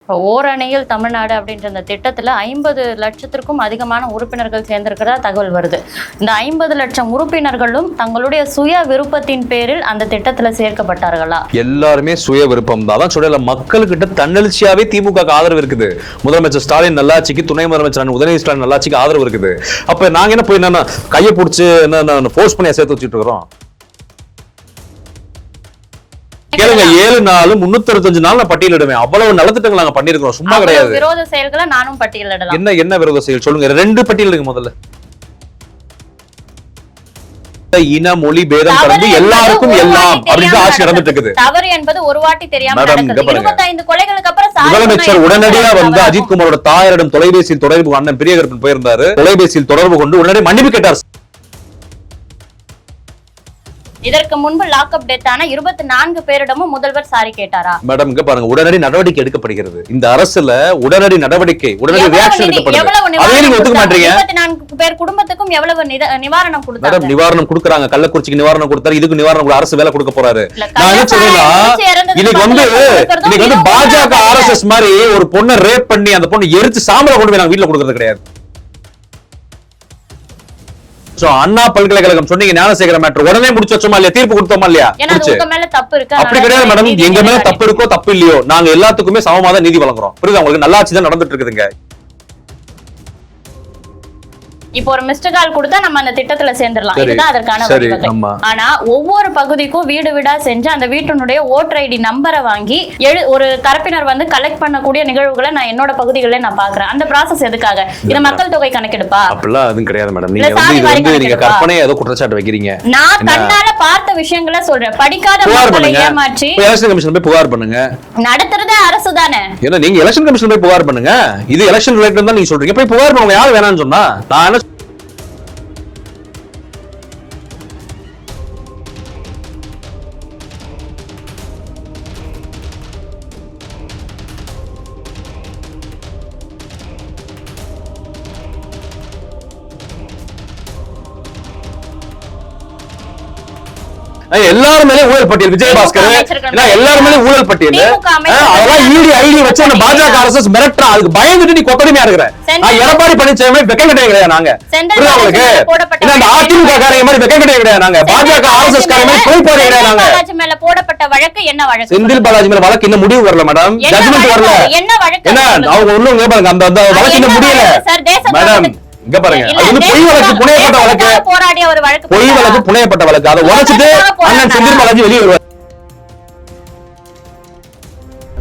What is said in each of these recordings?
இப்போ ஓரணியில் தமிழ்நாடு அப்படின்ற இந்த திட்டத்துல 50 லட்சத்திற்கும் அதிகமான உறுப்பினர்கள் சேர்ந்திருக்கிறதா தகவல் வருது. இந்த 50 லட்சம் உறுப்பினர்களும் தங்களுடைய சுய விருப்பத்தின் பேரில் அந்த திட்டத்துல சேர்க்கப்பட்டார்களா? எல்லாருமே சுய விருப்பம் தான். சொல்லல, மக்கள்கிட்ட தன்னெழுச்சியாவே திமுக ஆதரவு இருக்குது. முதலமைச்சர் ஸ்டாலின் நல்லாட்சிக்கு, துணை முதலமைச்சர் உதயநிதி ஸ்டாலின் நல்லாட்சிக்கு ஆதரவு இருக்குது. அப்ப நாங்க என்ன போய் என்ன கையை பிடிச்சி என்ன ஃபோர்ஸ் பண்ணி சேர்த்து வச்சுட்டு இருக்கிறோம்? கேளுங்க, 7 நாள் 365 நாள் நான் பட்டியலிடுவேன். அவ்வளவு நலத்திட்டங்கள் நாங்க பண்ணிருக்கோம், சும்மா கிடையாது. விரோத செயல்களை நானும் பட்டியலிடலாம். என்ன விரோத செயல் சொல்லுங்க, 2 பட்டியலிடுங்க முதல்ல. இன மொழி பேதம் கடந்து எல்லாருக்கும் எல்லாம் அப்படின்னு ஆட்சி நடந்துட்டு இருக்குது. தவறு என்பது ஒரு வாட்டி தெரியாம நடக்குது. 25 கொலைகளுக்கு அப்புறம் முதலமைச்சர் உடனடியா வந்து அஜித்குமாரோட தாயாரிடம் தொலைபேசியில் தொடர்பு, அண்ணன் பெரியகருப்பன் போயிருந்தாரு, தொலைபேசியில் தொடர்பு கொண்டு உடனடி மன்னிப்பு கேட்டார். இதற்கு முன்பு லாக்அப் டெத் ஆன 24 பேரிடமும் முதல்வர் சாரி கேட்டாரா? மேடம் இங்க பாருங்க, உடனடி நடவடிக்கை எடுக்கப்படுகிறது. இந்த அரசுல உடனடி நடவடிக்கை, உடனடி ரியாக்ஷன் எடுக்கப்படுது. அதே நீங்க ஒத்துக்க மாட்டீங்க. 24 பேர் குடும்பத்துக்கும் எவ்வளவு நிவாரணம் கொடுத்தாங்க? மேடம் நிவாரணம் கொடுக்கறாங்க. கள்ளக்குறிச்சிக்கு நிவாரணம் கொடுத்தாரு, இதுக்கு நிவாரணம் அரசு வேலை கொடுக்க போறாரு. நான் என்ன சொல்றேன்னா, இன்னைக்கு வந்து பாஜக ஆர்எஸ்எஸ் மாதிரி ஒரு பொண்ணை ரேப் பண்ணி அந்த பொண்ணு எரிச்சு சாம்பலை கொண்டு போய் நாங்க வீட்டுல கொடுக்கறது கிடையாது. அண்ணா பல்கலைக்கழகம் சொன்னீங்க ஞானசேகர மேட்டர் உடனே முடிச்சு வச்சோமா இல்லையா? தீர்ப்பு கொடுத்தோமா இல்லையா? அப்படி கிடையாது மேடம். எங்க மேல தப்பு இருக்கோ தப்பு இல்லையோ, நாங்க எல்லாத்துக்குமே சமமாதான் நீதி வழங்குறோம். புரியுது உங்களுக்கு? நல்லாட்சி தான் நடந்துட்டு இருக்குதுங்க. இப்போ ஒரு மிஸ்டு கால் கொடுத்தா நம்ம அந்த திட்டத்துல சேர்ந்துடலாம். இதுதான் அதற்கான வழிவகை. ஆனா ஒவ்வொரு பகுதிக்கும் வீடு வீடா செஞ்சு அந்த வீட்டினுடைய ஓட்டர் ஐடி நம்பரை வாங்கி ஒரு தரப்பினர் வந்து கலெக்ட் பண்ணக்கூடிய நிகழ்வுகளை நான் என்னோட பகுதிகளில் நான் பாக்குறேன். அந்த ப்ராசஸ் எதுக்காக? இது மக்கள் தொகை கணக்கெடுப்பா? அப்படிலாம் அதுவும் கிடையாது மேடம். நீங்க கற்பனை ஏதோ குற்றச்சாட்டு வைக்கிறீங்க. நான் கண்ணால பார்த்த விஷயங்களை சொல்றேன். படிக்காத மக்களை ஏமாற்றி எலெக்ஷன் கமிஷன் போய் புகார் பண்ணுங்க. நடத்துறதே அரசு தானே. ஏன்னா நீங்க எலெக்ஷன் கமிஷன் போய் புகார் பண்ணுங்க. இது எலெக்ஷன் ரிலேட்டட் தான் நீங்க சொல்றீங்க. போய் புகார் பண்ணுங்க. யார் வேணாம்னு சொன்னா? நான் எல்லாருமே ஊழல் பட்டியல், விஜயபாஸ்கர் எல்லாருமே ஊழல் பட்டியல், அதெல்லாம் இடி ஐடி வச்சு பாஜக அரசு மிரட்டா. அதுக்கு பயந்துட்டு நீ கொத்தடிமையா இருக்கிற. எடப்பாடி பழனிசாமி வெக்கம் கிடையாது கிடையாது. நாங்க உங்களுக்கு அதிமுக காரங்க மாதிரி வெக்கம் கிடையாது கிடையாது. நாங்க பாஜக ஆர்எஸ்எஸ் காரங்க மாதிரி போய் போட கிடையாது. நாங்க மேல போடப்பட்ட வழக்கு என்ன வழக்கு? செந்தில் பாலாஜி மேல வழக்கு இன்னும் முடிவு வரல மேடம். ஜட்ஜ்மென்ட் வரல. என்ன வழக்கு? என்ன அவங்க ஒண்ணும் பாருங்க, அந்த வழக்கு இன்னும் முடியல மேடம். இங்க பாருங்க, அது வந்து பொய் வழக்கு, புனையப்பட்ட வழக்கு, போராடிய ஒரு வழக்கு, பொய் வழக்கு, புனையப்பட்ட வழக்கு. அதை உடைச்சிட்டு அண்ணன் செந்தில் பாலாஜி வெளியே வருவார்.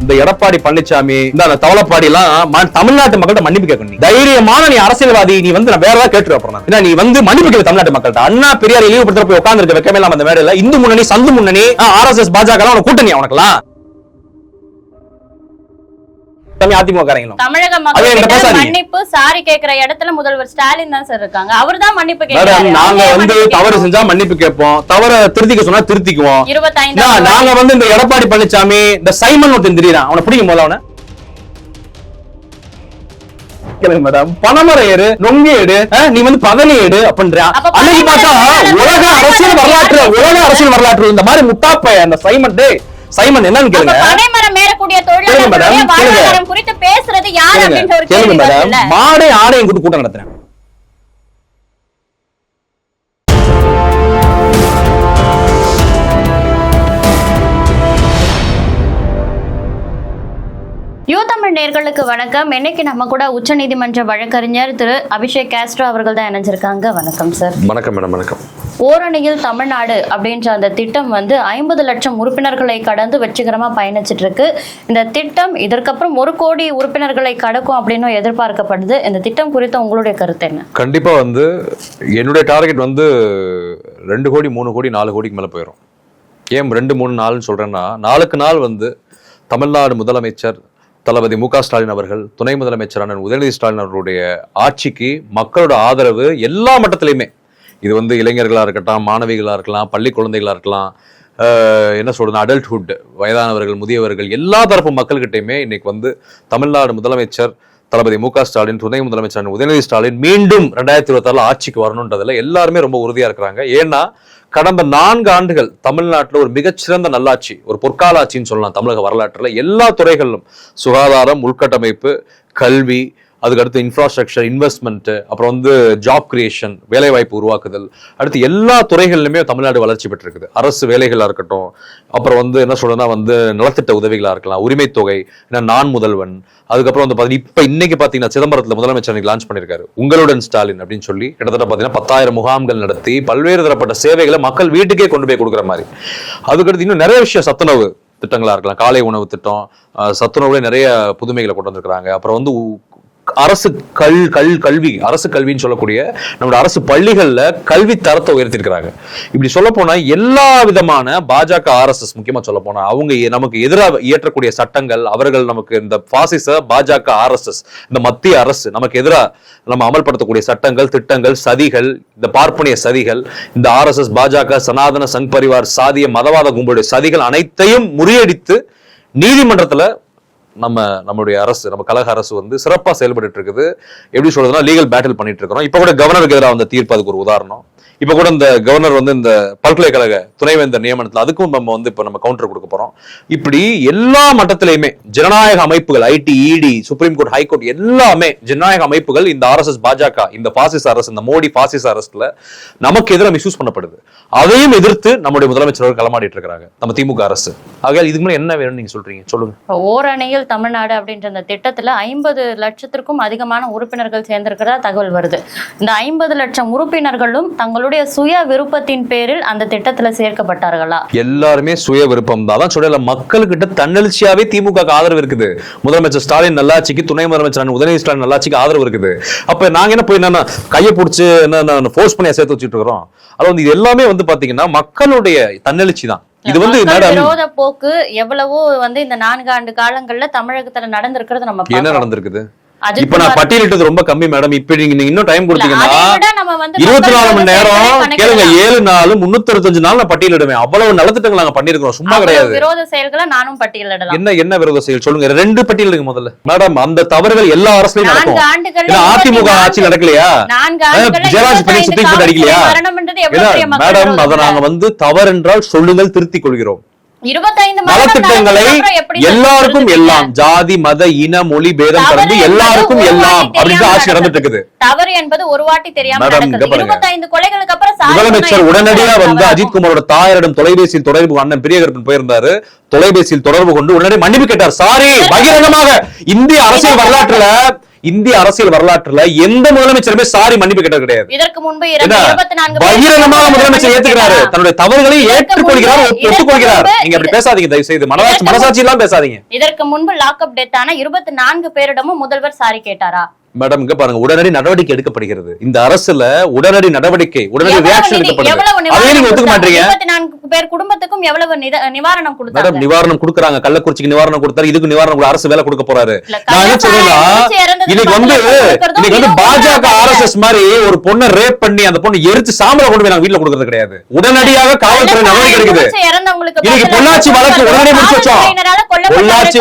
இந்த எடப்பாடி பழனிசாமி இந்த தவளப்பாடி எல்லாம் தமிழ்நாட்டு மக்கள்கிட்ட மன்னிப்பு கேட்கணும். தைரியமான நீ அரசியல்வாதி, நீ வந்து நான் வேற ஏதாவது கேட்டு அப்புறம் நீ வந்து மன்னிப்பு கேட்க தமிழ்நாட்டு மக்கள்கிட்ட. அண்ணா பெரியார் இழிவுபடுத்த போய் உட்கார்ந்து இருக்க வைக்கவே இல்லாம அந்த மேடையில இந்து முன்னணி, சந்து முன்னணி, ஆர்எஸ்எஸ், பாஜக எல்லாம் கூட்டணி அவனுக்கெல்லாம் தமிழக மக்கள் மன்னிப்பு சாரி கேட்கிற இடத்துல முதல்வர் ஸ்டாலின் தான் சார் இருக்காங்க. அவர்தான் மன்னிப்பு கேட்கிறாரு. நாங்க வந்து தவறு செஞ்சா மன்னிப்பு கேட்போம், தவற திருத்திக்க சொன்னா திருத்திக்குவோம். 25 நாங்க வந்து இந்த எடப்பாடி பழனிசாமி, இந்த சைமன் ஒருத்தன் தெரியுறான், அவனை பிடிக்கும் போது அவனை மேடம் பணமர ஏறு, நொங்கு ஏடு, நீ வந்து பதனி ஏடு அப்படின்றான். அன்னைக்கு பார்த்தா உலக அரசியல் வரலாற்று இந்த மாதிரி முட்டாப்ப அந்த சைமன் சைமன் என்னன்னு கேளுங்க. பனைமரம் ஏறக்கூடிய தொழிலாளர்களுடைய வாழ்வாதாரம் குறித்து பேசுறது யார் அப்படின்ற ஒரு கேள்வி வருதுல்ல. மாடை ஆடையும் கூட்டு கூட்டம் நடத்துறேன். யூதமிழ் நேயர்களுக்கு வணக்கம். இன்னைக்கு நம்ம கூட உச்சநீதிமன்ற வழக்கறிஞர் திரு அபிஷேக் காஸ்ட்ரோ அவர்கள் தான் இணைஞ்சிருக்காங்க. வணக்கம் சார். வணக்கம் மேடம். வணக்கம். ஓரணியில் தமிழ்நாடு அப்படின்ற அந்த திட்டம் வந்து 50 லட்சம் உறுப்பினர்களை கடந்து வெற்றிகரமா பயணிச்சிட்டு இருக்கு. இந்த திட்டம் இதற்கப்புறம் 1 கோடி உறுப்பினர்களை கடக்கும் அப்படின்னு எதிர்பார்க்கப்படுது. இந்த திட்டம் குறித்த உங்களுடைய கருத்து என்ன? கண்டிப்பா வந்து என்னுடைய டார்கெட் வந்து 2 கோடி 3 கோடி 4 கோடிக்கு மேல போயிடும். ஏன் 2 3 4 சொல்றேன்னா, நாளுக்கு நாள் வந்து தமிழ்நாடு முதலமைச்சர் தளபதி மு க ஸ்டாலின் அவர்கள், துணை முதலமைச்சரான உதயநிதி ஸ்டாலின் அவர்களுடைய ஆட்சிக்கு மக்களோட ஆதரவு எல்லா மட்டத்திலையுமே, இது வந்து இளைஞர்களா இருக்கட்டும், மாணவிகளா இருக்கலாம், பள்ளி குழந்தைகளா இருக்கலாம், என்ன சொல்றது, அடல்ட்ஹுட், வயதானவர்கள், முதியவர்கள், எல்லா தரப்பு மக்கள்கிட்டையுமே இன்னைக்கு வந்து தமிழ்நாடு முதலமைச்சர் தளபதி மு க ஸ்டாலின், துணை முதலமைச்சர் உதயநிதி ஸ்டாலின் மீண்டும் 2026 ஆட்சிக்கு வரணும்ன்றதுல எல்லாருமே ரொம்ப உறுதியா இருக்கிறாங்க. ஏன்னா கடந்த 4 ஆண்டுகள் தமிழ்நாட்டில் ஒரு மிகச்சிறந்த நல்லாட்சி, ஒரு பொற்கால ஆட்சின்னு சொல்லலாம் தமிழக வரலாற்றுல. எல்லா துறைகளிலும் சுகாதாரம், உள்கட்டமைப்பு, கல்வி, அதுக்கடுத்து இன்ஃப்ராஸ்ட்ரக்சர், இன்வெஸ்ட்மெண்ட், அப்புறம் வந்து ஜாப் கிரியேஷன், வேலை வாய்ப்பு உருவாக்குதல், அடுத்து எல்லா துறைகளிலுமே தமிழ்நாடு வளர்ச்சி பெற்றிருக்குது. அரசு வேலைகளா இருக்கட்டும், அப்புறம் வந்து என்ன சொல்றதுன்னா வந்து நலத்திட்ட உதவிகளா இருக்கலாம், உரிமை தொகை, நான் முதல்வன், அதுக்கப்புறம் வந்து இப்ப இன்னைக்கு பாத்தீங்கன்னா சிதம்பரத்துல முதலமைச்சர் லான்ச் பண்ணிருக்காரு உங்களுடன் ஸ்டாலின் அப்படின்னு சொல்லி. கிட்டத்தட்ட பாத்தீங்கன்னா 10,000 முகாம்கள் நடத்தி பல்வேறு தரப்பட்ட சேவைகளை மக்கள் வீட்டுக்கே கொண்டு போய் கொடுக்குற மாதிரி. அதுக்கடுத்து இன்னும் நிறைய விஷயம், சத்துணவு திட்டங்களா இருக்கலாம், காலை உணவு திட்டம், சத்துணவுல நிறைய புதுமைகளை கொண்டு வந்திருக்கிறாங்க. அப்புறம் வந்து அரசு கல்வி, அரசு கல்வின்னு சொல்லக்கூடிய நம்மளோட அரசு பள்ளிகள்ல கல்வி தரத்தை உயர்த்திருக்கிறாங்க. இப்படி சொல்ல போனா எல்லா விதமான பாஜக RSS முக்கியமா சொல்ல போனா அவங்க நமக்கு எதிராக இயற்றக்கூடிய சட்டங்கள், அவர்கள் நமக்கு இந்த பாசிச பாஜக RSS இந்த மத்திய அரசு நமக்கு எதிராக நம்ம அமல்படுத்தக்கூடிய சட்டங்கள், திட்டங்கள், சதிகள், இந்த பார்ப்பனிய சதிகள், இந்த RSS பாஜக சனாதன சங் பரிவார் சாதிய மதவாத கும்பலுடைய சதிகள் அனைத்தையும் முறியடித்து நீதிமன்றத்துல நம்மளுடைய அரசு, நம்ம கழக அரசு வந்து சிறப்பா செயல்பட்டு இருக்குது. எப்படி சொல்றதுன்னா லீகல் பேட்டில் பண்ணிட்டு இருக்கிறோம். இப்ப கூட கவர்னருக்கு எதிராக வந்த தீர்ப்பு அதுக்கு ஒரு உதாரணம். இப்ப கூட இந்த கவர்னர் வந்து இந்த பல்கலைக்கழக துணைவேந்தர் நியமனத்துல அதுக்கும் நம்ம வந்து இப்ப நம்ம கவுண்டர் கொடுக்க போறோம். இப்படி எல்லா மட்டத்திலையுமே ஜனநாயக அமைப்புகள், IT, ED, supreme court, high court எல்லாமே ஜனநாயக அமைப்புகள் இந்த RSS பாஜக, இந்த பாசிச அரசு, இந்த மோடி பாசிச அரசுல நமக்கு எதிராக மிஸ்யூஸ் பண்ணப்படுது. அதையும் எதிர்த்து நம்முடைய முதலமைச்சர் களமாடிட்டு இருக்காங்க நம்ம திமுக அரசு. ஆகையால் இதுக்கு மேல என்ன வேணும்னு நீங்க சொல்றீங்க, சொல்லுங்க. ஓரணியில் தமிழ்நாடு அப்படின்ற இந்த திட்டத்துல 50 லட்சத்திற்கும் அதிகமான உறுப்பினர்கள் சேர்ந்திருக்கிறதா தகவல் வருது. இந்த 50 லட்சம் உறுப்பினர்களும் தங்களுடைய சுய விருப்பத்தின் பேரில் அந்த திட்டத்துல சேர்க்கப்பட்டார்களா? எல்லாருமே சுய விருப்பம் தான். சொல்லல, மக்கள்கிட்ட தன்னெழுச்சியாவே திமுக ஆதரவு இருக்குது. முதலமைச்சர் ஸ்டாலின் நல்லாட்சிக்கு, துணை முதலமைச்சர் உதயநிதி ஸ்டாலின் நல்லாட்சிக்கு ஆதரவு இருக்குது. அப்ப நாங்க என்ன போய் என்ன கையை பிடிச்சு என்ன ஃபோர்ஸ் பண்ணி சேர்த்து வச்சுட்டு இருக்கிறோம்? அது வந்து இது எல்லாமே வந்து பாத்தீங்கன்னா மக்களுடைய தன்னெழுச்சி தான். இது வந்து விரோத போக்கு எவ்வளவோ வந்து இந்த 4 ஆண்டு காலங்கள்ல தமிழகத்துல நடந்திருக்கிறது நம்ம என்ன நடந்திருக்குது. இப்ப நான் பட்டியலிட்டது ரொம்ப கம்மி மேடம். இப்ப நீங்க இன்னும் டைம் கொடுத்தீங்கன்னா 24 மணி நேரம் கேளுங்க, 7 நாள் 365 நாள் நான் பட்டியலிடுவேன். அவ்வளவு நலத்திட்டங்கள் நாங்க பண்ணிருக்கோம், சும்மா கிடையாது. விரோத செயல்களை நானும் பட்டியலிடலாம். என்ன விரோத செயல் சொல்லுங்க, 2 பட்டியலிடுங்க முதல்ல மேடம். அந்த தவறுகள் எல்லா அரசுலயும் நடக்கும். அதிமுக ஆட்சி நடக்கலையா? ஜெயராஜ் பண்ணி சுத்தி போட்டு அடிக்கலையா மேடம்? அதை நாங்க வந்து தவறு என்றால் சொல்லுங்கள், திருத்திக் கொள்கிறோம். 25 நலத்திட்டங்களை எல்லாருக்கும் எல்லாம், ஜாதி மத இன மொழி பேதம் கடந்து எல்லாருக்கும் எல்லாம் அப்படின்னு ஆட்சி நடந்துட்டு இருக்குது. தவறு என்பது ஒரு வாட்டி தெரியாம நடக்குது. 25 கொலைகளுக்கு அப்புறம் முதலமைச்சர் உடனடியா வந்து அஜித் குமாரோட தாயாரிடம் தொலைபேசியில் தொடர்பு, அண்ணன் பிரியகரப்பன் போயிருந்தாரு, தொலைபேசியில் தொடர்பு கொண்டு உடனே மன்னிப்பு கேட்டார். சாரி, பகிரங்கமாக. இந்திய அரசியல் வரலாற்றுல எந்த முதலமைச்சருமே சாரி மன்னிப்பு கேட்டது கிடையாது. இதற்கு முன்பு பகிரங்கமாக முதலமைச்சர் ஏத்துக்கிறாரு, தன்னுடைய தவறுகளை ஏற்றுக்கொள்கிறார், ஒத்துக்கொள்கிறார். நீங்க அப்படி பேசாதீங்க, தயவு செய்து மனசாட்சி எல்லாம் பேசாதீங்க. இதற்கு முன்பு லாக்அப் டெத் ஆன 24 பேரிடமும் முதல்வர் சாரி கேட்டாரா? மேடம் இங்க பாருங்க, உடனடி நடவடிக்கை எடுக்கப்படுகிறது. இந்த அரசுல உடனடி நடவடிக்கை, உடனடி ரியாக்ஷன் எடுக்கப்படுது. அதே நீங்க ஒத்துக்க மாட்டீங்க. 24 பேர் குடும்பத்துக்கும் எவ்வளவு நிவாரணம் கொடுத்தாங்க? மேடம் நிவாரணம் கொடுக்கறாங்க. கள்ளக்குறிச்சிக்கு நிவாரணம் கொடுத்தாரு, இதுக்கு நிவாரணம் அரசு வேலை கொடுக்க போறாரு. நான் என்ன சொல்றேன், இன்னைக்கு வந்து பாஜக RSS மாதிரி ஒரு பொண்ணை ரேப் பண்ணி அந்த பொண்ணு எரிச்சு சாம்பலை கொண்டு போய் நாங்க வீட்டுல கொடுக்கறது கிடையாது. உடனடியாக காவல்துறை நடவடிக்கை எடுக்குது. இன்னைக்கு பொள்ளாச்சி வழக்கு உடனே முடிச்சு வச்சோம். பொள்ளாச்சி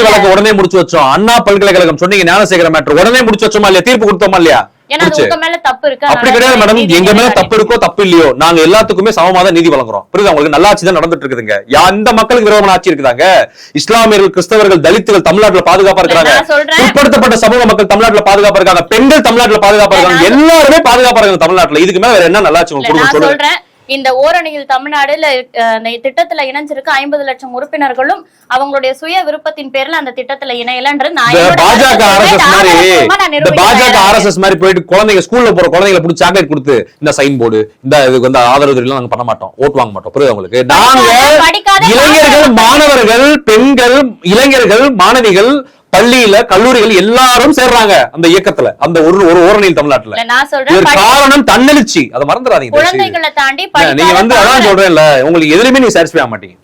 வழக்கு உடனே முடிச்சு வச்சோம். அண்ணா பல்கலைக்கழகம் சொன்னீங்க ஞானசேகர மேட்டர் உடனே முடிச்சு வச்சோமா இல்லையா? தீர்ப்பு கொடுத்தோமா இல்லையா? அப்படி கிடையாது மேடம். எங்க மேல தப்பு இருக்கோ தப்பு இல்லையோ, நாங்க எல்லாத்துக்குமே சமமாக நீதி வழங்குறோம். புரியுது உங்களுக்கு? நல்லாட்சி தான் நடந்துட்டு இருக்குதுங்க. எந்த மக்களுக்கு விரோதமான ஆட்சி இருக்குதாங்க? இஸ்லாமியர்கள், கிறிஸ்தவர்கள், தலித்துகள் தமிழ்நாட்டுல பாதுகாப்பா இருக்காங்க. பிற்படுத்தப்பட்ட சமூக மக்கள் தமிழ்நாட்டுல பாதுகாப்பா இருக்காங்க. பெண்கள் தமிழ்நாட்டுல பாதுகாப்பா இருக்காங்க. எல்லாருமே பாதுகாப்பா இருக்காங்க தமிழ்நாட்டுல. இதுக்கு மேல வேற என்ன நல்லாட்சி உங்களுக்கு சொல்றேன்? இந்த ஓரணியில் தமிழ்நாடுல திட்டத்துல இணைஞ்சிருக்க 50 லட்சம் உறுப்பினர்களும் அவங்களுடைய சுய விருப்பத்தின் பேர்ல அந்த திட்டத்துல இணையலன்றது பாஜக RSS மாதிரி போயிட்டு குழந்தைங்க ஸ்கூல்ல போற குழந்தைங்களை பிடிச்சி சாக்லேட் கொடுத்து இந்த சைன் போர்டு, இந்த இதுக்கு வந்து ஆதரவு எல்லாம் நாங்க பண்ண மாட்டோம், ஓட்டு வாங்க மாட்டோம். புரியுது உங்களுக்கு? நாங்க இளைஞர்கள், மாணவர்கள், பெண்கள், இளைஞர்கள், மாணவிகள், பள்ளியில, கல்லூரிகள் எல்லாரும் சேர்றாங்க அந்த இயக்கத்துல, அந்த ஒரு ஓரணியில் தமிழ்நாட்டுல. காரணம் தன்னெழுச்சி, அதை மறந்துடாதீங்க. குழந்தைகளை தாண்டி நீங்க வந்து அதான் சொல்றேன்ல, உங்களுக்கு எதுலயுமே நீங்க சாட்டிஸ்ஃபை ஆக மாட்டீங்க.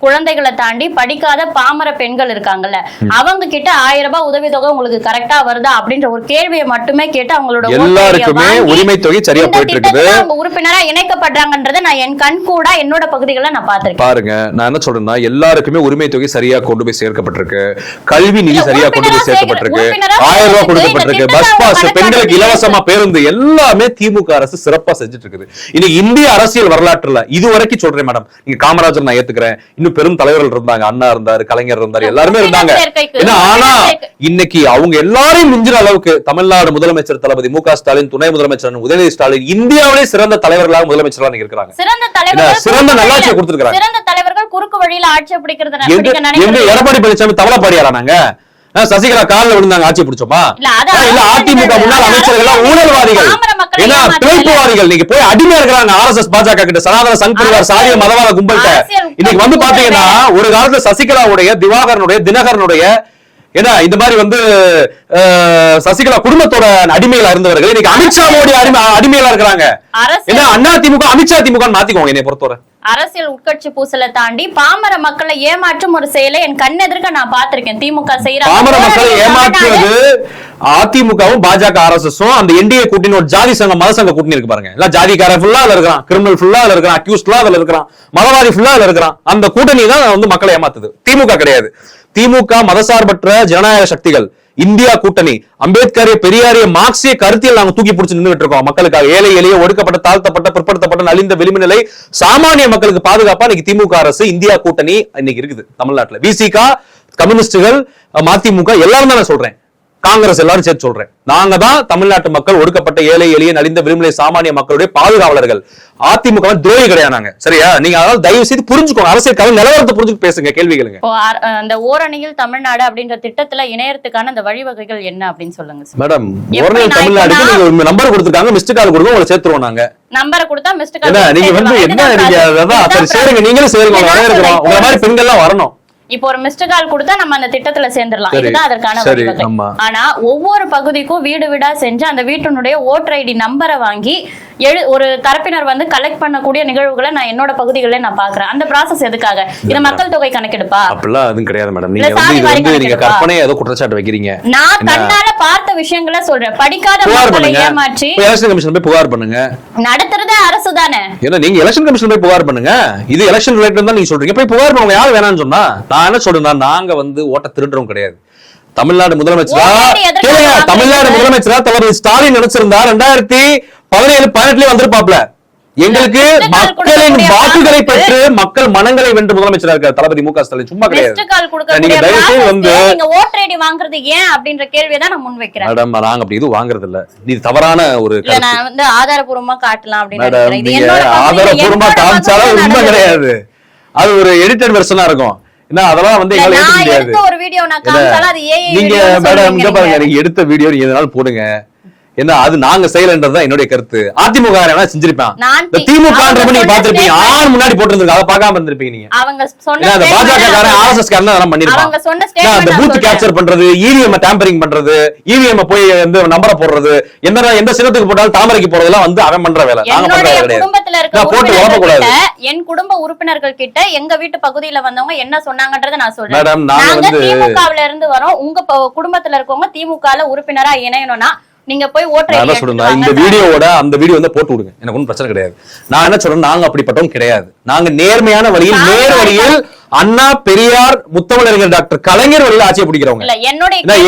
குழந்தைகளை தாண்டி படிக்காத பாமர பெண்கள் இருக்காங்கல்ல, அவங்க கிட்ட 1000 ரூபாய் உதவித்தொகை உங்களுக்கு கரெக்டா வருதா அப்படின்ற ஒரு கேள்வியை மட்டுமே கேட்டு அவங்களோட எல்லாருக்குமே உரிமை தொகை சரியா போயிட்டு இருக்குது. அவங்க உறுப்பினரா இணைக்கப்படுறாங்கன்றத நான் என் கண் கூட என்னோட பகுதிகளில் நான் பார்த்திருக்கேன். பாருங்க, நான் என்ன சொல்றேன்னா எல்லாருக்குமே உரிமை தொகை சரியா கொண்டு போய் சேர்க்கப்பட்டிருக்கு, கல்வி நிதி சரியா கொண்டு போய் சேர்க்கப்பட்டிருக்கு, 1000 ரூபாய் கொடுக்கப்பட்டிருக்கு, பஸ் பாஸ், பெண்களுக்கு இலவசமா பேருந்து, எல்லாமே திமுக அரசு சிறப்பா செஞ்சுட்டு இருக்குது. இன்னைக்கு இந்திய அரசியல் வரலாற்றுல இதுவரைக்கும் சொல்றேன் மேடம், நீங்க காமராஜர் நான் ஏத்துக்கிறேன், இன்னும் பெரும் தலைவர்கள் இருந்தாங்க, அண்ணா இருந்தாரு, கலைஞர் இருந்தாரு, எல்லாருமே இருந்தாங்க. ஆனா இன்னைக்கு அவங்க எல்லாரையும் மிஞ்சிற அளவுக்கு தமிழ்நாடு முதலமைச்சர் தளபதி மு.க. ஸ்டாலின், துணை முதலமைச்சர் உதயநிதி ஸ்டாலின் இந்தியாவிலே சிறந்த தலைவர்களாக முதலமைச்சராக இருக்கிறாங்க. சிறந்த நல்லாட்சியை கொடுத்திருக்காங்க. சிறந்த தலைவர்கள் குறுக்கு வழியில ஆட்சி பிடிக்கிறது எடப்பாடி பழனிசாமி தவளப்பாடியாரா? நாங்க சசிகலா காலில் விழுந்தாங்க, ஆட்சி பிடிச்சோமா? இல்ல அதிமுக முன்னாள் அமைச்சர்கள் ஊழல்வாதிகள், பிழைப்புவாதிகள், நீங்க போய் அடிமையா இருக்கிறாங்க RSS பாஜக கிட்ட, சனாதன சங் பரிவார் சாதிய மதவாத கும்பல்கிட்ட. இன்னைக்கு வந்து பாத்தீங்கன்னா ஒரு காலத்துல சசிகலாவுடைய, திவாகரனுடைய, தினகரனுடைய, ஏன்னா இந்த மாதிரி வந்து சசிகலா குடும்பத்தோட அடிமையில இருந்தவர்கள் இன்னைக்கு அமித்ஷா மோடி அடிமையில இருக்கிறாங்க. ஏன்னா அண்ணா திமுக அமித்ஷா திமுக மாத்திக்கோங்க. என்னை பொறுத்தவரை அரசியல் உட்கட்சி பூசலை தாண்டி பாமர மக்களை ஏமாற்றும் ஒரு செயலை என் கண்ணெதிர்க்க நான் பார்த்திருக்கேன். திமுக செய்யறாங்க. பாமர மக்களை ஏமாற்றுவது அதிமுகவும் பாஜக RSSம் அந்த என்டிஏ கூட்டணி ஒரு ஜாதி சங்கம் மத சங்க கூட்டணி இருக்கு பாருங்க. எல்லாம் ஜாதிக்காரன் ஃபுல்லா அதுல இருக்கிறான், கிரிமினல் ஃபுல்லா அதுல இருக்கிறான், அக்யூஸ்ட் ஃபுல்லா அதுல இருக்கிறான், மதவாதி ஃபுல்லா அதுல இருக்கிறான். அந்த கூட்டணி தான் வந்து மக்களை ஏமாத்துது, திமுக கிடையாது. திமுக மதசார்பற்ற ஜனநாயக சக்திகள், இந்தியா கூட்டணி, அம்பேத்கரிய, பெரியாரிய, மார்க்சிய கருத்தியல் நாங்க தூக்கி பிடிச்சு நின்றுட்டு இருக்கோம். மக்களுக்காக, ஏழை எளிய, ஒடுக்கப்பட்ட, தாழ்த்தப்பட்ட, பிற்படுத்தப்பட்ட, நலிந்த, விளிம்பு நிலை, சாமானிய மக்களுக்கு பாதுகாப்பா இன்னைக்கு திமுக அரசு, இந்தியா கூட்டணி இன்னைக்கு இருக்குது தமிழ்நாட்டுல. விசிக, கம்யூனிஸ்டுகள், மதிமுக எல்லாரும் தான் நான் சொல்றேன், காங்கிரஸ் எல்லாரும் சேர்த்து சொல்றேன். நாங்க தான் தமிழ்நாட்டு மக்கள், ஒடுக்கப்பட்ட, ஏழை எளிய, நலிந்த, விளிம்பு நிலை, சாமானிய மக்களுடைய பாதுகாவலர்கள். அதிமுக துரோகி கிடையாதாங்க, சரியா? நீங்க அதனால தயவு செய்து புரிஞ்சுக்கோங்க, அரசியல் கதை நிலவரத்தை புரிஞ்சுட்டு பேசுங்க, கேள்விகளுங்க. அந்த ஓரணியில் தமிழ்நாடு அப்படின்ற திட்டத்துல இணையறதுக்கான அந்த வழிவகைகள் என்ன அப்படின்னு சொல்லுங்க மேடம். ஓரணியில் தமிழ்நாடுக்கு நீங்க நம்பர் கொடுத்துருக்காங்க, மிஸ்டு கால் கொடுங்க, உங்களை சேர்த்துருவோம் நாங்க. நம்பரை கொடுத்தா மிஸ்டு கால் நீங்க வந்து என்ன சேருங்க, நீங்களும் சேருங்க, வரவேற்கிறோம். உங்க மாதிரி பெண்கள்லாம் வரணும். இப்போ ஒரு மிஸ்டு கால் கொடுத்தா நம்ம அந்த திட்டத்துல சேர்ந்துடலாம். இதுதான் அதற்கான வழிவகை. ஆனா ஒவ்வொரு பகுதிக்கும் வீடு வீடா செஞ்சு அந்த வீட்டினுடைய ஓட்டர் ஐடி நம்பரை வாங்கி ஒரு தரப்பினர் வந்து கலெக்ட் பண்ணக்கூடிய நிகழ்வுகளை நான் என்னோட பகுதிகளில் நான் பாக்குறேன். அந்த ப்ராசஸ் எதுக்காக? இது மக்கள் தொகை கணக்கெடுப்பா? அப்படிலாம் அதுவும் கிடையாது மேடம். நீங்க கற்பனை ஏதோ குற்றச்சாட்டு வைக்கிறீங்க. நான் கண்ணால பார்த்த விஷயங்களை சொல்றேன். படிக்காத மக்களை ஏமாற்றி எலெக்ஷன் கமிஷன் போய் புகார் பண்ணுங்க. நடத்துறதே அரசு தானே. ஏன்னா நீங்க எலெக்ஷன் கமிஷன் போய் புகார் பண்ணுங்க. இது எலெக்ஷன் ரிலேட்டட் தான் நீங்க சொல்றீங்க. போய் புகார் பண்ணுங்க. யாரு வேணாம்னு சொன்னா? நான் என்ன சொல்றேன்னா, நாங்க வந்து ஓட்ட திருடுறோம் கிடையாது. தமிழ்நாடு முதலமைச்சரா தளபதி ஸ்டாலின் நினைச்சிருந்தா 2017-18 வந்திருப்பாப்ல. எங்களுக்கு மக்களின் வாக்குகளை பெற்று மக்கள் மனங்களை வென்று முதலமைச்சரா இருக்கார் தளபதி மு.க. ஸ்டாலின். சும்மா கிடையாது. நீங்க தயவுசெய்து வந்து ஓட்டர் ஐடி வாங்குறது ஏன் அப்படின்ற கேள்வியை தான் நான் முன்வைக்கிறேன். மேடம், நாங்க அப்படி இது வாங்குறது இல்ல. இது தவறான ஒரு கருத்து. நான் வந்து ஆதாரபூர்வமா காட்டலாம் அப்படின்னு ஆதாரபூர்வமா காமிச்சாலும் உண்மை கிடையாது. அது ஒரு எடிட்டட் வெர்ஷனா இருக்கும். அதெல்லாம் வந்து எங்களால ஏற்க முடியாது. நீங்க மேடம் இங்க பாருங்க, நீங்க எடுத்த வீடியோ நீங்க எதனால போடுங்க. என்ன அது நாங்க செய்யலன்றதுதான் என்னுடைய கருத்து. அதிமுக செஞ்சிருப்பான், திமுக நீங்க பாத்திருப்பீங்க. ஆண் முன்னாடி போட்டு அதை பார்க்காம இருந்திருப்பீங்க. நீங்க பாஜக RSS அதெல்லாம் பண்ணிருப்பாங்க. அந்த பூத் கேப்சர் பண்றது, EVM டேம்பரிங் பண்றது, EVM போய் வந்து நம்பரை போடுறது, எந்த சின்னத்துக்கு போட்டாலும் தாமரைக்கு போறதெல்லாம் வந்து அவன் பண்ற வேலை. நாங்க பண்ற வேலை கிடையாது. போட்டு ஓடக்கூடாது. என் குடும்ப உறுப்பினர்கள் கிட்ட எங்க வீட்டு பகுதியில வந்தவங்க என்ன சொன்னாங்கன்றத நான் சொல்றேன். திமுகவுல இருந்து வரோம். உங்க குடும்பத்துல இருக்கவங்க திமுக உறுப்பினரா இணையணும்னா நீங்க போய் இந்த வீடியோவோட அந்த வீடியோ வந்து போட்டு விடுங்க, எனக்கு ஒன்றும் பிரச்சனை கிடையாது. நான் என்ன சொல்றேன், நாங்க அப்படிப்பட்டவங்க கிடையாது. நாங்க நேர்மையான வழியில், நேர் வழியில், அண்ணா, பெரியார், முத்தமிழறிஞர் டாக்டர் கலைஞர் வழியில் ஆட்சியை பிடிக்கிறவங்க.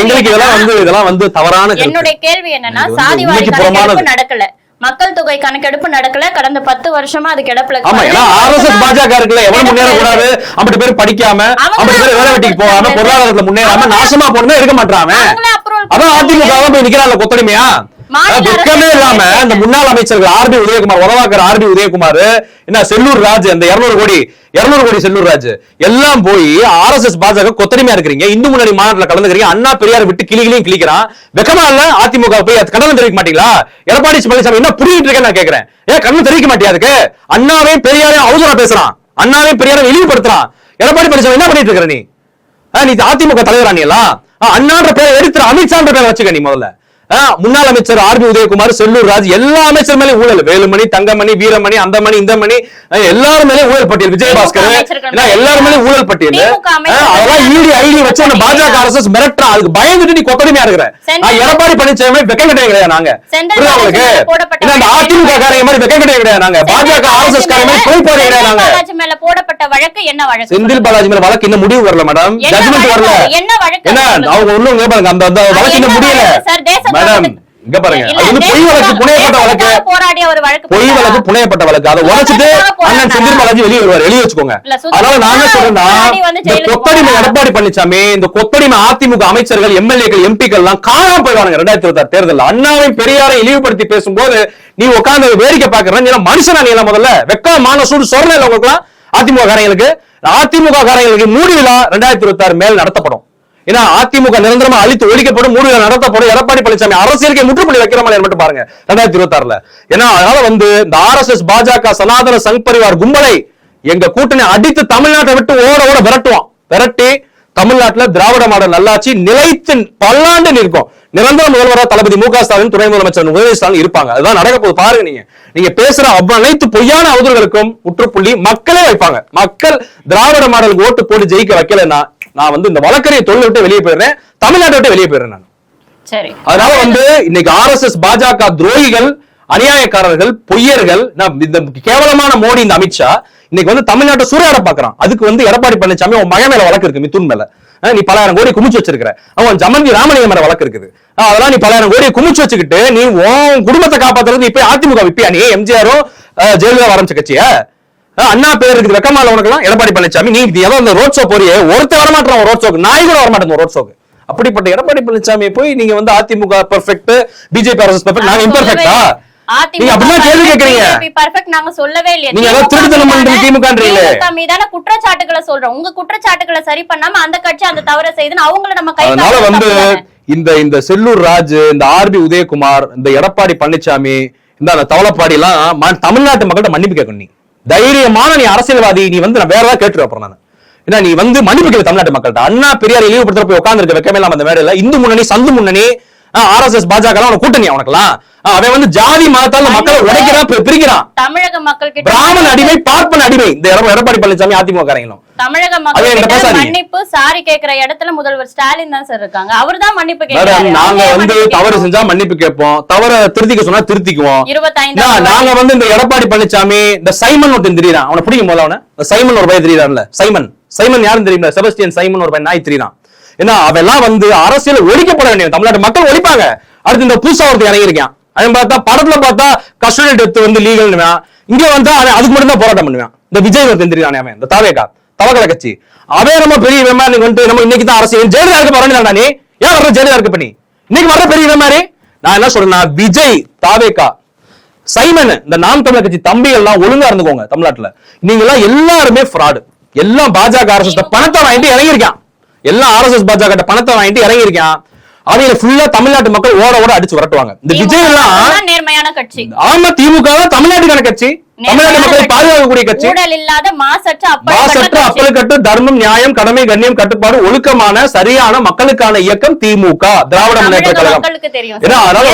எங்களுக்கு இதெல்லாம் வந்து தவறான. என்னுடைய கேள்வி என்னன்னா, சாதிவாரி கணக்கெடுப்பு நடக்கல, மக்கள் தொகை கணக்கெடுப்பு நடக்கல, கடந்த 10 வருஷமா அது கிடப்புல. RSS பாஜக இருக்குல்ல, எவ்வளவு முன்னேற கூடாது, 50 பேர் படிக்காம, 50 பேர் வேலை வெட்டிக்கு போகாம, பொருளாதாரத்துல முன்னேறாம, நாசமா போனதே இருக்க மாட்டாங்க. அதான் அதிமுக போய் நிக்கிறாங்க கொத்தடிமையா. வெக்கமே இல்லாம இந்த முன்னாள் அமைச்சர்கள் RB உதயகுமார், உதவாக்கர் RB உதயகுமார், என்ன செல்லூர் ராஜ், அந்த 200 கோடி செல்லூர் ராஜ் எல்லாம் போய் RSS பாஜக கொத்தடிமையா இருக்கிறீங்க. இந்து முன்னணி மாநாட்டில் கலந்துக்கிறீங்க. அண்ணா பெரியார் விட்டு கிளிகளையும் கிளிக்கிறான். வெக்கமா இல்ல? அதிமுக போய் கண்டனம் தெரிவிக்க மாட்டீங்களா? எடப்பாடி பழனிசாமி என்ன புரிஞ்சுட்டு இருக்கேன்னு நான் கேட்கிறேன். கண்டனம் தெரிவிக்க மாட்டியா? அதுக்கு அண்ணாவையும் பெரியாரையும் அவசரம் பேசுறான், அண்ணாவையும் பெரியாரையும் இழிவுபடுத்துறான். எடப்பாடி பழனிசாமி என்ன பண்ணிட்டு இருக்கிற? நீ அதிமுக தலைவரா? நீ எல்லாம் அண்ணான்ற பேரை எடுத்து அமித்ஷான்ற பேரை வச்சுக்க. நீ முதல்ல முன்னாள் அமைச்சர் ஆர்பி உதயகுமார், செல்லூர் ராஜ், எல்லா அமைச்சர் மேலே ஊழல். வேலுமணி, தங்கமணி, வீரமணி, அந்த மணி, இந்த மணி, எல்லாரும் மேலே ஊழல் பட்டியல். விஜயபாஸ்கர் எல்லாரும் மேலே ஊழல் பட்டியல். அதெல்லாம் இடி ஐடி வச்சு பாஜக அரசு மிரட்டா. அதுக்கு பயந்துட்டு நீ கொத்தடிமையா இருக்கிற. எடப்பாடி பழனிசாமி வெக்கம் கிடையாது கிடையாது. நாங்க உங்களுக்கு அதிமுக காரங்க மாதிரி வெக்கம் கிடையாது கிடையாது. நாங்க பாஜக RSS காரங்க மாதிரி போய்பாடு கிடையாது. நாங்க போடப்பட்ட வழக்கு என்ன வழக்கு? செந்தில் பாலாஜி மேல வழக்கு இன்னும் முடிவு வரல மேடம். ஜட்ஜ்மென்ட் வரல. என்ன வழக்கு? என்ன அவங்க ஒண்ணும் பாருங்க அந்த வழக்கு இன்னும் முடியல மேடம். இங்க பாருங்க, அது வந்து பொய் வழக்கு, புனையப்பட்ட வழக்கு. போராடிய ஒரு வழக்கு, பொய் வழக்கு, புனையப்பட்ட வழக்கு. அதை உடைச்சிட்டு அண்ணன் செந்தில் பாலாஜி வெளியே வருவார். எழுதி வச்சுக்கோங்க. அதனால நான் என்ன சொல்றேன்னா, இந்த கொத்தடிமை எடப்பாடி பழனிசாமி, இந்த கொத்தடிமை அதிமுக அமைச்சர்கள், எம்எல்ஏக்கள், எம்பிக்கள் எல்லாம் காணாம போயிடுவாங்க 2026 தேர்தல். அண்ணாவை பெரியாரை இழிவுபடுத்தி பேசும்போது நீ உட்கார்ந்து வேடிக்கை பாக்குற மனுஷனா? நீ எல்லாம் முதல்ல வெக்கமான சூடு சொல்றேன் இல்ல உங்களுக்கு அதிமுக காரங்களுக்கு. அதிமுக காரங்களுக்கு மூடி விழா 2026 மேல் நடத்தப்படும். ஏன்னா அதிமுக நிரந்தரமா அழித்து ஒழிக்கப்படும், மூடு விழா நடத்தப்படும். எடப்பாடி பழனிசாமி அரசியலுக்கு முற்றுப்புள்ளி வைக்கிற மாதிரி மட்டும் பாருங்க 2026. ஏன்னா அதனால வந்து இந்த RSS பாஜக சனாதன சங் பரிவார் கும்பலை எங்க கூட்டணி அடித்து தமிழ்நாட்டை விட்டு ஓட ஓட விரட்டுவான். விரட்டி தமிழ்நாட்டுல திராவிட மாடல் நல்லாட்சி நிலைத்து பல்லாண்டு நிற்கும். நிரந்தர முதல்வராக தளபதி மு க ஸ்டாலின், துணை முதலமைச்சர் உதயநிதி ஸ்டாலின் இருப்பாங்க. அதுதான் நடக்க போகுது பாருங்க. நீங்க பேசுற அனைத்து பொய்யான அவதூறுகளுக்கும் முற்றுப்புள்ளி மக்களே வைப்பாங்க. மக்கள் திராவிட மாடலுக்கு ஓட்டு போட்டு ஜெயிக்க வைக்கலன்னா நான் வந்து இந்த வழக்கறிய தொழில் விட்டு வெளியே போயிடுறேன், தமிழ்நாட்டை விட்டு வெளியே போயிடுறேன் நான். சரி, அதனால வந்து இன்னைக்கு RSS பாஜக துரோகிகள், அநியாயக்காரர்கள், பொய்யர்கள், இந்த கேவலமான மோடி, இந்த அமித்ஷா இன்னைக்கு வந்து தமிழ்நாட்டை சூறையாட பாக்குறான். அதுக்கு வந்து எடப்பாடி பழனிசாமி உன் மகன் மேல வழக்கு இருக்கு, மிதுன் மேல. நீ 10,000 கோடி குமிச்சு வச்சிருக்கிற. அவன் ஜமன்வி ராமலிங்கம் மேல வழக்கு இருக்குது. அதெல்லாம் நீ 10,000 கோடி குமிச்சு வச்சுக்கிட்டு நீ உன் குடும்பத்தை காப்பாத்துறது இப்ப அதிமுக விப்பியா? நீ எம்ஜிஆரும் ஜெயலலிதா ஆரம்பிச்ச கட்சியா? அண்ணா பேர் இருக்குது வெக்கமால உனக்கெல்லாம் எடப்பாடி பழனிசாமி. நீ ஏதோ அந்த ரோட் ஷோ போறியே, ஒருத்தர் வரமாட்டான் ரோட் ஷோக்கு, நாய் கூட வரமாட்டேன் ரோட் ஷோக்கு. அப்படிப்பட்ட எடப்பாடி பழனிசாமி போய் நீங்க வந்து AIADMK perfect, BJP RSS perfect, நாங்க இம்பெர்ஃபெக்ட்டா? நீங்க அப்படிதான் கேள்வி கேக்குறீங்க. பெர்ஃபெக்ட் நாங்க சொல்லவே இல்லையே. நீங்க ஏதோ திருடுதனம் பண்றீங்க திமுகன்றீங்களே. மீதான குற்றச்சாட்டுகளை சொல்றோம். உங்க குற்றச்சாட்டுகளை சரி பண்ணாம அந்த கட்சி அந்த தவறை செய்துன்னு அவங்கள நம்ம கை. அதனால வந்து இந்த செல்லூர் ராஜ், இந்த ஆர்பி உதயகுமார், இந்த எடப்பாடி பழனிசாமி, இந்த தவளப்பாடி எல்லாம் தமிழ்நாட்டு மக்கள்கிட்ட மன்னிப்பு கேட்கணும். நீ தைரியமான நீ அரசியல்வாதி, நீ வந்து நான் வேற ஏதாவது கேட்டுருவேன் அப்புறம் நான். ஏன்னா நீ வந்து மன்னிப்பு கேட்க தமிழ்நாட்டு மக்கள்கிட்ட. அண்ணா பெரியார் இழிவுபடுத்த போய் உட்கார்ந்து இருக்க வைக்கமே இல்லாம அந்த மேடையில இந்து முன்னணி, சந்து முன்னணி, RSS பாஜக கூட்டணி அவனுக்குலாம். அவன் வந்து ஜாதி மதத்தால மக்களை உடைக்கிறான், பிரிக்கிறான். தமிழக மக்கள் பிராமண அடிமை, பார்ப்பன அடிமை இந்த எடப்பாடி பழனிசாமி அதிமுக காரங்களும். தமிழக மக்கள் மன்னிப்பு சாரி கேட்கிற இடத்துல முதல்வர் ஸ்டாலின் தான் சார் இருக்காங்க. அவர் தான் மன்னிப்பு கேட்கிறாரு. நாங்க வந்து தவறு செஞ்சா மன்னிப்பு கேட்போம், தவற திருத்திக்க சொன்னா திருத்திக்குவோம். 25 நாங்க வந்து இந்த எடப்பாடி பழனிசாமி, இந்த சைமன் ஒருத்தன் தெரியுறான், அவனை பிடிக்கும் போல. அவன சைமன் ஒரு பையன் தெரியுறான்ல, சைமன் யாரும் தெரியுமா? செபஸ்டியன் சைமன் ஒரு பையன் நாய் தெரியுறான். ஏன்னா அவெல்லாம் வந்து அரசியல் ஒழிக்கப்பட வேண்டிய தமிழ்நாட்டு மக்கள் ஒழிப்பாங்க. அடுத்து இந்த புதுசா ஒருத்தர் இறங்கியிருக்கான். அவன் பார்த்தா படத்துல பார்த்தா கஸ்டடி டெத் வந்து லீகல், இங்க வந்தா அதுக்கு மட்டும் தான் போராட்டம் பண்ணுவான். இந்த விஜய் ஒருத்தன் தெரியுறானே, அவன் இந்த தவக்கல கட்சி, அவன் நம்ம பெரிய விமானி வந்து நம்ம இன்னைக்கு தான் அரசியல் ஜெயலலிதா இருக்க வரணும். நீ ஏன் வர்ற ஜெயலலிதா இருக்க பண்ணி இன்னைக்கு வர்ற பெரிய விமாரி? நான் என்ன சொல்றேன்னா, விஜய், தாவேகா, சைமன், இந்த நாம் தமிழர் கட்சி தம்பிகள் எல்லாம் ஒழுங்கா இருந்துக்கோங்க. தமிழ்நாட்டுல நீங்க எல்லாம் எல்லாருமே ஃப்ராடு. எல்லாம் பாஜக RSS பணத்தை வாங்கிட்டு இறங்கியிருக்கான். எல்லாம் RSS பாஜக பணத்தை வாங்கிட்டு இறங்கியிருக்கான். அவங்க ஃபுல்லா தமிழ்நாட்டு மக்கள் ஓட ஓட அடிச்சு வரட்டுவாங்க. இந்த விஜய் எல்லாம் நேர்மையான கட்சி. ஆமா, திமுக தமிழ்நாட்டுக்கான கட்சி, தமிழ்நாட்டு மக்களை பாதுகாக்கக்கூடிய கட்சி. ஊழல் இல்லாத மாசற்ற அப்பழுக்கற்ற தர்மம், நியாயம், கடமை, கண்ணியம், கட்டுப்பாடு, ஒழுக்கமான சரியான மக்களுக்கான இயக்கம் திமுக, திராவிட முன்னேற்ற கழகம். அதனால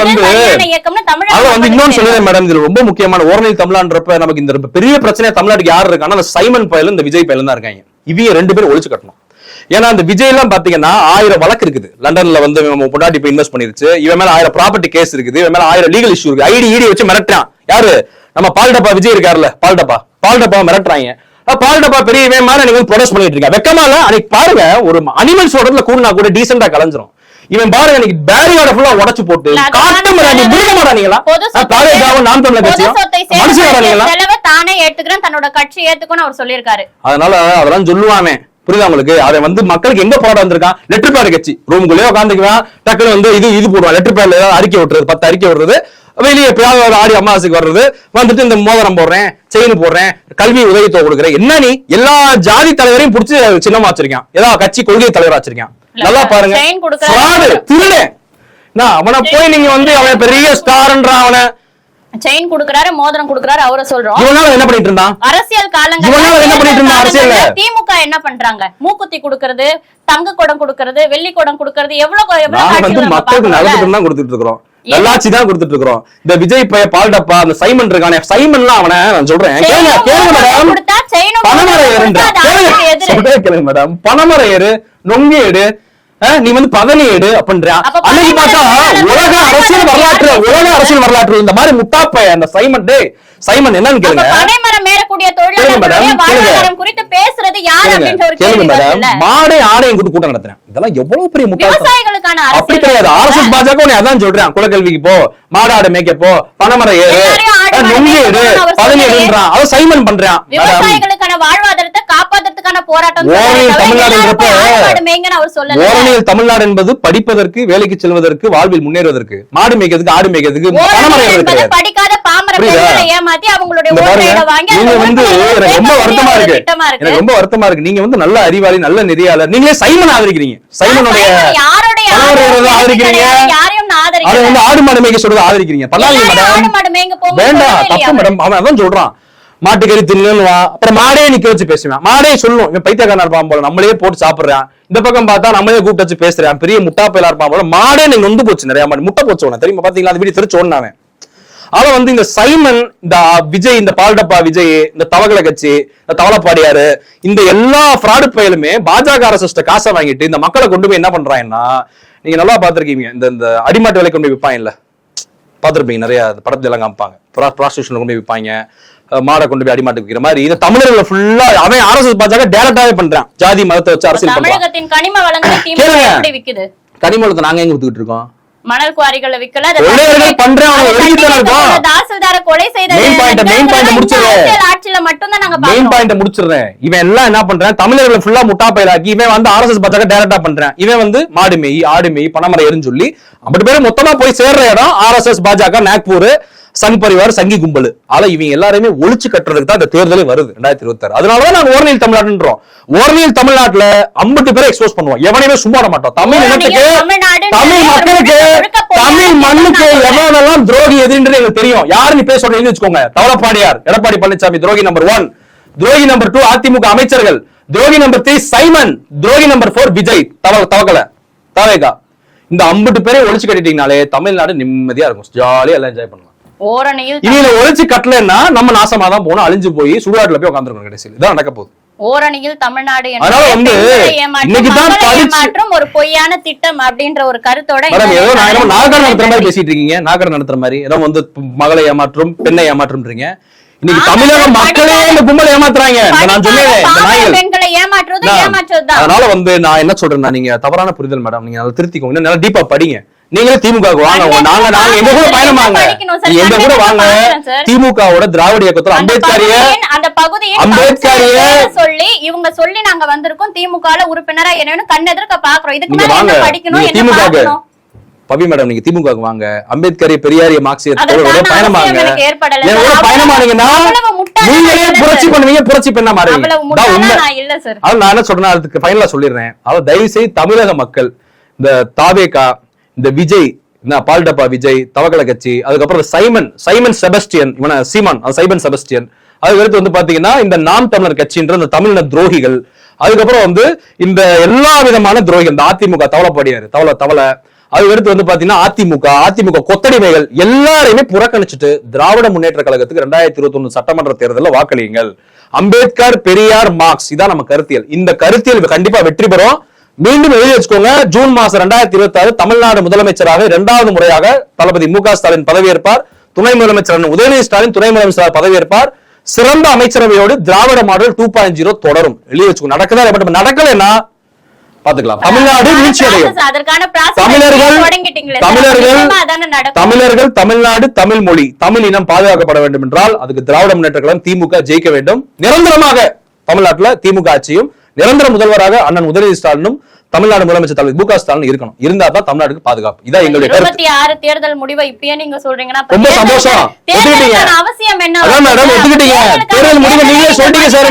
வந்து இன்னொன்னு சொல்லுறேன் மேடம், இதுல ரொம்ப முக்கியமான ஓரணில் தமிழ்நாடுறப்ப நமக்கு இந்த பெரிய பிரச்சனை தமிழ்நாட்டுக்கு யாரு இருக்காங்கன்னா சைமன் பயலும் இந்த விஜய் பயலும் தான் இருக்காங்க. இவங்க 2 பேரும் ஒழிச்சு கட்டணும். ஏன்னா அந்த விஜய் எல்லாம் பாத்தீங்கன்னா 1000 வழக்கு இருக்குது. லண்டன்ல வந்து பொண்டாட்டி போய் இன்வெஸ்ட் பண்ணிருச்சு, இவன் மேல 1000 ப்ராப்பர்ட்டி கேஸ் இருக்குது, இவன் மேல 1000 லீகல் இஷ்யூ இருக்கு. ஐடி வச்சு மிரட்டுறான். யாரு? நம்ம பால்டப்பா விஜய் இருக்காருல்ல, பால்டப்பா மிரட்டுறாங்க. பால்டப்பா பெரிய இவன் மேல நீங்க ப்ரொடெஸ்ட் பண்ணிட்டு இருக்கா. வெக்கமா இல்ல? அன்னைக்கு பாருங்க, ஒரு அனிமல்ஸ் ஓடத்துல கூடனா கூட டீசெண்டா கலஞ்சிரும். இவன் பாருங்க இன்னைக்கு பேரியோட ஃபுல்லா உடைச்சு போட்டு காட்டு மிராண்டி முழுக்க மாட்டானீங்களா? தாவேகாவும் நாம் தமிழர் கட்சியும் மனுஷன் செலவை தானே ஏத்துக்கிறேன், தன்னோட கட்சி ஏத்துக்கணும் அவர் சொல்லியிருக்காரு. அதனால அதெல்லாம் சொல்லுவானே, புரியுதா உங்களுக்கு? அதை வந்து மக்களுக்கு எங்க போராட வந்திருக்கான்? லெட்டர் பேட் கட்சி ரூமுக்குள்ளே உட்காந்துக்குவான், டக்குனு வந்து இது போடுவான். லெட்டர் பேட்ல ஏதாவது அறிக்கை விட்டுறது, 10 அறிக்கை விடுறது, வெளியே எப்பயாவது ஆடி அமாவாசைக்கு வர்றது, வந்துட்டு இந்த மோதிரம் போடுறேன், செயின் போடுறேன், கல்வி உதவித்தொகை கொடுக்குறேன். என்ன நீ எல்லா ஜாதி தலைவரையும் பிடிச்சி சின்னமா வச்சிருக்கான், ஏதாவது கட்சி கொள்கை தலைவரா வச்சிருக்கான். நல்லா பாருங்க, அவனை போய் நீங்க வந்து அவன் பெரிய ஸ்டார்ன்ற அவனை செயின் குடுக்குறாரு, மோதிரம் குடுக்குறாரு, அவரை சொல்றோம். இவனால என்ன பண்ணிட்டு இருந்தான்? அரசியல் காலங்கள்ல திமுக என்ன பண்றாங்க? மூக்குத்தி குடுக்கிறது, தங்க குடம் குடுக்கிறது, வெள்ளி குடம் குடுக்கிறது, எவ்வளவு மக்களுக்கு நலத்துக்கு தான் கொடுத்துட்டு இருக்கிறோம். நல்லாட்சி தான் கொடுத்துட்டு இருக்கிறோம். இந்த விஜய் பைய பால்டப்பா அந்த சைமன் இருக்கானே, சைமன்லாம் அவனை நான் சொல்றேன் கேளுங்க மேடம், பணமர ஏறுங்க மேடம், பணமர ஏறு, நொங்கு ஏடு, நீ வந்து பதனி ஏடு அப்படின்றா. அன்னைக்கு பார்த்தா உலக அரசியல் வரலாற்று இந்த மாதிரி முட்டாப்பைய அந்த சைமன் டே சைமன் என்னன்னு கேளுங்க. மாடே ஆடையும் கூட்டம் நடத்துறேன். இதெல்லாம் எவ்வளவு பெரிய முட்டாள்தனம். அப்படி கிடையாது. ஆர்எஸ்எஸ் பாஜக அதான் சொல்றேன், குலக்கல்விக்கு போ, மாடாடு மேய்க்க போ, பணமர ஏறு, நொங்கு ஏடு, பதனி ஏடுன்றான். அதை சைமன் பண்றான். விவசாயிகளுக்கான வாழ்வாதாரத்தை காப்பாத்துறதுக்கான போராட்டம் தமிழ்நாடு என்பது படிப்பதற்கு, வேலைக்கு செல்வதற்கு, வாழ்வில் முன்னேறுவதற்கு, மாடு மேய்க்கிறதுக்கு, ஆடு மேய்க்கிறதுக்கு, பணமர ஏறுறது படிக்காத பாமர பெண்களை ஏமாத்தி அவங்களுடைய ஓட்டையை வாங்கி ரொம்ப வருத்தமா இருக்கு. எனக்கு ரொம்ப வருத்தமா இருக்கு. நீங்க வந்து நல்ல அறிவாளி, நல்ல நெறியாளர், நீங்களே சைமன் ஆதரிக்கிறீங்க. சைமனுடைய ஆதரிக்கிறீங்க, அதை வந்து ஆடு மாடு மேய்க்க சொல்றது ஆதரிக்கிறீங்க. வேண்டாம், தப்பு மேடம். அவன் அதான் சொல்றான், மாட்டுக்கறி தின்னுவா, அப்புறம் மாடே நிக்க வச்சு பேசுவேன். மாடே சொல்லும் இவன் பைத்தியக்காரனா இருப்பான் போல, நம்மளே போட்டு சாப்பிடுறான். இந்த பக்கம் பார்த்தா நம்மளே கூப்பிட்டு வச்சு பேசுறான், பெரிய முட்டாப்பையில இருப்பான் போல. மாடே நீங்க நொந்து போச்சு, நிறைய மாடு முட்டை போச்சு உன தெரியுமா? பாத்தீங்களா அந்த வீடியோ தெரிச்சோன்னு. அவன் வந்து இந்த சைமன், இந்த விஜய், இந்த பால்டப்பா விஜய், இந்த தவகலை கட்சி, இந்த தவளப்பாடியாரு, இந்த எல்லா ஃப்ராடு பயலுமே பாஜக அரசு காசை வாங்கிட்டு இந்த மக்களை கொண்டு போய் என்ன பண்றாங்கன்னா, நீங்க நல்லா பாத்திருக்கீங்க, இந்த அடிமாட்டு விலை கொண்டு போய் விற்பாங்க இல்ல, பாத்திருப்பீங்க நிறைய படத்துல எல்லாம் காமிப்பாங்க. ப்ராஸ்டியூஷன்ல கொண்டு போய் விற்பாங்க, மாடை கொண்டு போய் அடிமாட்டு விற்கிற மாதிரி. இந்த தமிழர்கள் ஃபுல்லா அவன் ஆர்எஸ்எஸ் பாஜக டைரக்டாவே பண்றான். ஜாதி மதத்தை வச்சு அரசியல் பண்றான். கனிம வளத்தை நாங்க எங்க வித்துக்கிட்டு இருக்கோம்? மணல் குவாரிகளை விக்கல, தாசில்தார கொலை செய்த ஆட்சியில மட்டும் தான் நாங்க மெயின் பாயிண்ட் முடிச்சிடுறேன். இவன் எல்லாம் என்ன பண்றான், தமிழர்களை ஃபுல்லா முட்டாப்பையிலாக்கி இவன் வந்து ஆர்எஸ்எஸ் பாஜக டைரக்டா பண்றான். இவன் வந்து மாடு மேய், ஆடு மேய், பணமர ஏறுன்னு சொல்லி அப்படி பேரு மொத்தமா போய் சேர்ற இடம் ஆர்எஸ்எஸ் பாஜக, நாக்பூர், சங் பரிவார், சங்கி கும்பல். ஆனா இவங்க எல்லாருமே ஒழிச்சு கட்டுறதுக்கு தான் இந்த தேர்தலே வருது 2026. அதனாலதான் நாங்க ஓரணியில் தமிழ்நாடுன்றோம். ஓரணியில் தமிழ்நாட்டுல 50 பேரை எக்ஸ்போஸ் பண்ணுவோம். எவனையுமே சும்மா மாட்டோம். தமிழ் இனத்துக்கு, தமிழ் மக்களுக்கு, தமிழ் மண்ணுக்கு எவனெல்லாம் துரோகி எதிரின்றது எங்களுக்கு தெரியும். யாருன்னு பேச சொல்றேன் வச்சுக்கோங்க. தவளப்பாடியார் எடப்பாடி பழனிசாமி துரோகி நம்பர் 1, துரோகி நம்பர் 2 அதிமுக அமைச்சர்கள், துரோகி நம்பர் 3 சைமன், துரோகி நம்பர் 4 விஜய், தவக்கலை, தவேகா. இந்த 50 பேரை ஒழிச்சு கட்டிட்டீங்கனாலே தமிழ்நாடு நிம்மதியா இருக்கும், ஜாலியா எல்லாம் என்ஜாய் பண்ணலாம். இவங்க ஒழிச்சு கட்டலன்னா நம்ம நாசமா தான் போனோம், அழிஞ்சு போய் சுடுகாட்டுல போய் உட்காந்துருக்கோம். கடைசியில் இதான் நடக்க போகுது. ஓரணியில் தமிழ்நாடு ஏமாற்றம் ஒரு பொய்யான திட்டம் அப்படின்ற ஒரு கருத்தோட ஏதோ நாகரம் நடத்துற மாதிரி பேசிட்டு இருக்கீங்க. நாகரம் நடத்துற மாதிரி ஏதோ வந்து மகளை ஏமாற்றும், பெண்ணை ஏமாற்றும்ன்றீங்க. இன்னைக்கு தமிழக மக்களே இந்த கும்பலை ஏமாத்துறாங்க. நான் சொன்னேன் பெண்களை ஏமாற்றுறது ஏமாற்றுறது. அதனால வந்து நான் என்ன சொல்றேன்னா, நீங்க தவறான புரிதல் மேடம், நீங்க அதை திருத்திக்கோங்க. இன்னும் நல்லா டீப்பா படிங்க. நீங்களே திமுக வாங்க, நாங்க எங்க கூட பயணமாங்க, எங்க கூட வாங்க. திமுகவோட திராவிட இயக்கத்துல அம்பேத்கரிய சொல்லி இவங்க சொல்லி நாங்க வந்திருக்கோம். திமுக உறுப்பினரா என்னன்னு கண்ணெதிர்க்க பாக்குறோம். இதுக்கு மேல என்ன படிக்கணும், என்ன பார்க்கணும்? பவி மேடம், நீங்க திமுக வாங்க, அம்பேத்கர், பெரியாரிய, மார்க்சியத்தோட பயணமாங்க. பயணமானீங்கன்னா நீங்களே புரட்சி பண்ணுவீங்க, புரட்சி பண்ண மாறீங்க. நான் என்ன சொல்றேன், அதுக்கு ஃபைனலா சொல்லிடுறேன். அதாவது தயவு செய்து தமிழக மக்கள் இந்த தாவேகா, இந்த விஜய், பால்டப்பா விஜய், தவக்கலை கட்சி, அதுக்கப்புறம் சைமன் செபஸ்டியன், இவன சீமான், சைமன் செபஸ்டியன், அதுக்கடுத்து வந்து பாத்தீங்கன்னா இந்த நாம் தமிழர் கட்சின்ற இந்த தமிழின துரோகிகள், அதுக்கப்புறம் வந்து இந்த எல்லா விதமான துரோகிகள், இந்த அதிமுக தவளப்பாடியாரு, தவளை, அதுக்கடுத்து வந்து பாத்தீங்கன்னா அதிமுக கொத்தடிமைகள் எல்லாரையுமே புறக்கணிச்சுட்டு திராவிட முன்னேற்ற கழகத்துக்கு 2021 சட்டமன்ற தேர்தலில் வாக்களியுங்கள். அம்பேத்கர், பெரியார், மார்க்ஸ், இதான் நம்ம கருத்தியல். இந்த கருத்தியல் கண்டிப்பா வெற்றி பெறும். மீண்டும் எழுதி வச்சுக்கோங்க. ஜூன் மாசம் 2026 தமிழ்நாடு முதலமைச்சராக 2வது முறையாக தளபதி மு.க. ஸ்டாலின் பதவியேற்பார். துணை முதலமைச்சர் உதயநிதி ஸ்டாலின் துணை முதலமைச்சராக பதவியேற்பார். சிறந்த அமைச்சரவையோடு திராவிட மாடல் 2.0 தொடரும். எழுதி வச்சுக்கோங்க. நடக்குதா? நடக்கலன்னா பாத்துக்கலாம். தமிழ்நாடு வீழ்ச்சி அடையும். தமிழர்கள், தமிழ்நாடு, தமிழ் மொழி, தமிழ் இனம் பாதுகாக்கப்பட வேண்டும் என்றால் அதுக்கு திராவிட முன்னேற்ற கழகம், திமுக ஜெயிக்க வேண்டும். நிரந்தரமாக தமிழ்நாட்டுல திமுக ஆட்சியும், நிரந்தர முதல்வராக அண்ணன் உதயநிதி ஸ்டாலினும், தமிழ்நாடு முதலமைச்சர் தலைவர் மு.க. ஸ்டாலின் இருக்கணும். இருந்தா தான் தமிழ்நாட்டுக்கு பாதுகாப்பு. இதான் எங்களுடைய 26 தேர்தல் முடிவை இப்பயே நீங்க சொல்றீங்கன்னா ரொம்ப சந்தோஷம். அவசியம் என்ன? மேடம் ஒத்துக்கிட்டீங்க. தேர்தல் முடிவு நீங்களே சொல்லிட்டீங்க சார்.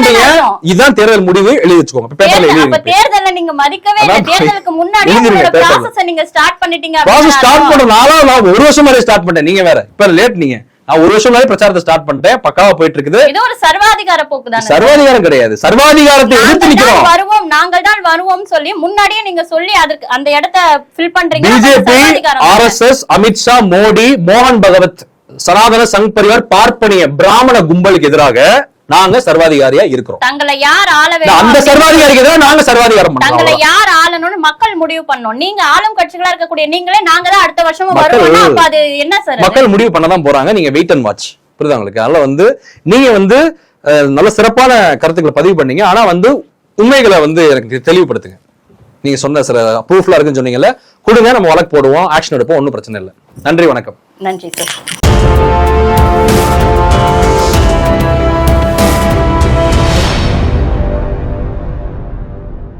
இதான் தேர்தல் முடிவு, எழுதி வச்சுக்கோங்க. பேப்பர்ல எழுதி. அப்ப தேர்தல்ல நீங்க மதிக்கவே இல்ல. தேர்தலுக்கு முன்னாடி உங்களோட process நீங்க ஸ்டார்ட் பண்ணிட்டீங்க. process ஸ்டார்ட் பண்ண நாளா நான் 1 வருஷம் வரை ஸ்டார்ட் பண்ணேன். நீங்க வேற இப்ப லேட். நீங்க நான் ஒரு வருஷம் முன்னாடி பிரச்சாரத்தை ஸ்டார்ட் பண்ணிட்டேன், பக்காவா போயிட்டு இருக்குது. இது ஒரு சர்வாதிகார போக்கு தான். சர்வாதிகாரம் கிடையாது, சர்வாதிகாரத்தை எதிர்த்து நிக்கிறோம். நாங்கள் தான் வருவோம் சொல்லி முன்னாடியே நீங்க சொல்லி அதுக்கு அந்த இடத்தை ஃபில் பண்றீங்க. பிஜேபி, ஆர்எஸ்எஸ், அமித்ஷா, மோடி, மோகன் பகவத், சனாதன சங் பரிவார், பார்ப்பனிய பிராமண கும்பலுக்கு எதிராக நாங்க சர்வாதிகாரியா இருக்கிறோம். தங்களை யார் ஆள வேண்டும், அந்த சர்வாதிகாரிக்கு எதிராக நாங்க சர்வாதிகாரம் பண்றோம். தங்களை யார் ஆளணும்னு மக்கள் முடிவு பண்ணணும். நீங்க ஆளும் கட்சிகளா இருக்கக்கூடிய நீங்களே நாங்க தான் அடுத்த வருஷமும் வருவோம்னா அப்ப அது என்ன சார்? மக்கள் முடிவு பண்ணதான் போறாங்க. நீங்க வெயிட் அண்ட் வாட்ச். புரியுதா உங்களுக்கு? அதனால வந்து நீங்க வந்து நல்ல சிறப்பான கருத்துக்களை பதிவு பண்ணீங்க. ஆனா வந்து உண்மைகளை வந்து எனக்கு தெளிவுபடுத்துங்க. நீங்க சொன்ன சில ப்ரூஃப்லாம் இருக்குன்னு சொன்னீங்கல்ல, கொடுங்க, நம்ம வழக்கு போடுவோம், ஆக்ஷன் எடுப்போம், ஒன்றும் பிரச்சனை இல்லை. நன்றி, வணக்கம். நன்றி சார்.